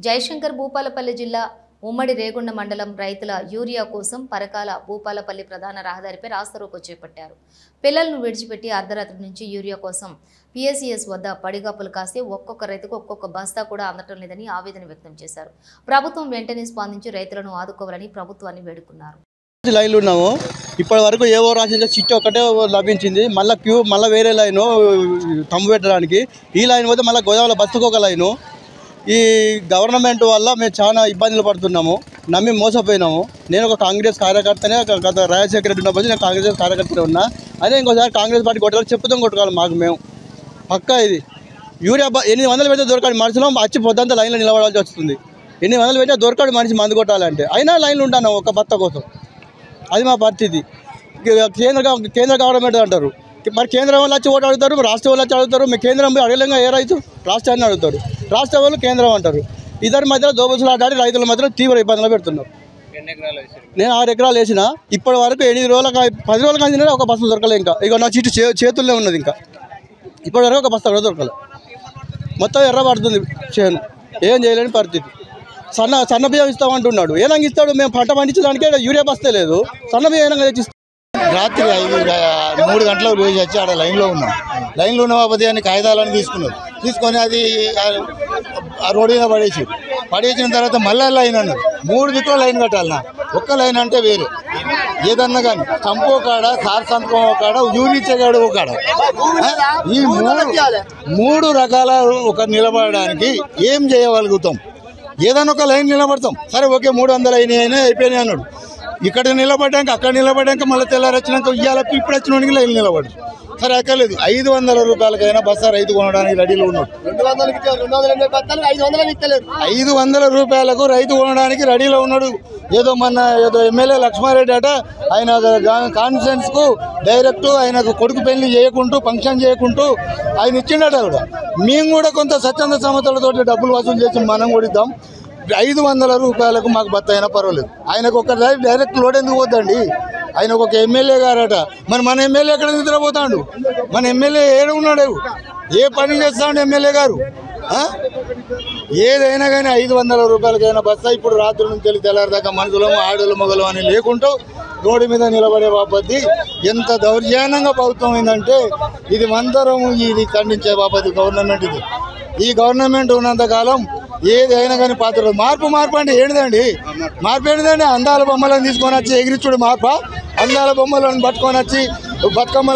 జయశంకర్ భూపాలపల్లి జిల్లా ఉమ్మడి రేగొండ మండలం రైతుల యూరియా కోసం పరకాల భూపాలపల్లి ప్రధాన రహదారిపై రాస్తారోకో చేపట్టారు. పిల్లలను విడిచిపెట్టి అర్ధరాత్రి నుంచి యూరియా కోసం PSCS వద్ద పడిగాపులు కాస్తే ఒక్కొక్క రైతుకు ఒక్కొక్క బస్తా కూడా అందటం లేదని ఆవేదన వ్యక్తం చేశారు. ప్రభుత్వం వెంటనే స్పందించి రైతులను ఆదుకోవాలని ప్రభుత్వాన్ని వేడుకున్నారు. లైన్లు ఉన్నాము. ఇప్పటి వరకు ఏవో రాసిన చిట్టి ఒకటే లభించింది. మళ్ళీ వేరే లైను తమ్ము పెట్టడానికి ఈ లైన్ పోతే మళ్ళీ గోదావరిలో బస్సుకు ఒక లైను. ఈ గవర్నమెంట్ వల్ల మేము చాలా ఇబ్బందులు పడుతున్నాము. నమ్మి మోసపోయినాము. నేను ఒక కాంగ్రెస్ కార్యకర్తనే. గత రాజశేఖర రెడ్డి ఉన్నప్పుడు నేను కాంగ్రెస్ కార్యకర్తనే ఉన్నా. అదే ఇంకోసారి కాంగ్రెస్ పార్టీ కొట్టాలి చెప్పుతాం కొట్టుకోవాలి మాకు మేము పక్కా. ఇది యూరియా 800 పెడితే దొరకని మనుషులు వచ్చి పొద్దుంతా లైన్లో నిలబడాల్సి వస్తుంది. 800 పెట్టినా దొరకడు మనిషి మందు కొట్టాలంటే. అయినా లైన్లు ఉంటాను ఒక బత్త కోసం. అది మా పరిస్థితి. కేంద్ర గవర్నమెంట్ అంటారు. మరి కేంద్రం వాళ్ళు వచ్చి ఓటు అడుగుతారు, రాష్ట్ర వాళ్ళు వచ్చి అడుగుతారు. మీ కేంద్రం అడగలేక ఏ రైతు రాష్ట్రాన్ని అడుగుతారు. రాష్ట్ర వాళ్ళు కేంద్రం అంటారు. ఇద్దరి మధ్యలో దోబుసులు ఆడాడి రైతుల మధ్యలో తీవ్ర ఇబ్బందులు పెడుతున్నారు. నేను 6 ఎకరాలు వేసిన. ఇప్పటి వరకు 8 రోజులకు 10 రోజులకు అందిన ఒక బస్సు దొరకలే. ఇంకా ఇక నా చీటి చేతుల్లో ఉన్నది. ఇంకా ఇప్పటి వరకు ఒక బస్తా కూడా దొరకలే. మొత్తం ఎర్ర పడుతుంది చేను. ఏం చేయలేని పరిస్థితి. సన్న బియ్యం ఇస్తామంటున్నాడు. ఏనంగా ఇస్తాడు? మేము పంట పండించడానికే యూరియా బస్తే లేదు. సన్న బియ్యం ఏనంగా తెచ్చిస్తాం. రాత్రి 3 గంటలకు రోజు వచ్చి ఆడ లైన్లో ఉన్నాం. లైన్లో ఉన్న బాబతి అని కాగితాలను తీసుకొని అది ఆ రోడ్డు మీద పడేసిన తర్వాత మళ్ళీ లైన్ అన్నారు. 3 దిక్కుల లైన్ కట్టాలన్నా. ఒక్క లైన్ అంటే వేరే ఏదన్నా కానీ చంపు కాడ సార్ సంతకం కాడ యూరిచ్చేగాడు ఒక కాడ. ఈ 3 రకాల ఒక నిలబడడానికి ఏం చేయగలుగుతాం? ఏదైనా ఒక లైన్ నిలబడతాం. సరే ఓకే 300 అయిపోయినాయి అన్నాడు. ఇక్కడ నిలబడ్డాక అక్కడ నిలబడ్డాక మళ్ళీ తెల్లారి వచ్చినాక ఇవాళ ఇప్పుడు వచ్చినోడికి లైన్ నిలబడు. సరే అక్కర్లేదు. 500 రూపాయలకైనా బస్తా రైతు కొనడానికి రెడీలో ఉన్నాడు. 500 రూపాయలకు రైతు కొనడానికి రెడీలో ఉన్నాడు. ఏదో ఎమ్మెల్యే లక్ష్మారెడ్డి అట ఆయన కాన్ఫరెన్స్కు డైరెక్ట్ ఆయనకు కొడుకు పెళ్లి చేయకుంటూ ఫంక్షన్ చేయకుంటూ ఆయన ఇచ్చిండట కూడా. మేము కూడా కొంత స్వచ్ఛంద సంస్థలతో డబ్బులు వసూలు చేసి మనం కూడా ఇద్దాం. 500 రూపాయలకు మాకు బత్త అయినా పర్వాలేదు. ఆయనకు ఒక డైరెక్ట్ లోడ్ ఎందుకు పోద్దండి? ఆయన ఒక ఎమ్మెల్యే గారట. మరి మన ఎమ్మెల్యే ఎక్కడ నిద్రపోతాడు? మన ఎమ్మెల్యే ఏడు ఉన్నాడు? ఏ పని చేస్తాడు ఎమ్మెల్యే గారు? ఏదైనా కానీ 500 రూపాయలకైనా బస్తా. ఇప్పుడు రాత్రి నుంచి తెల్లారిదాకా మనుషులము ఆడలు మొగలు అని లేకుంటూ రోడ్డు మీద నిలబడే బాపతి ఎంత దౌర్జన్యంగా ప్రభుత్వం అయిందంటే ఇది మందరము ఇది ఖండించే బాపతి గవర్నమెంట్. ఇది ఈ గవర్నమెంట్ ఉన్నంతకాలం ఏదైనా కానీ పాత్ర మార్పు అంటే ఏంటిదండి? మార్పు ఏంటిదండి? అందాల బొమ్మలను తీసుకొని వచ్చి ఎగిరిచుడు మార్ప? అందాల బొమ్మలను పట్టుకొని వచ్చి బతుకమ్మ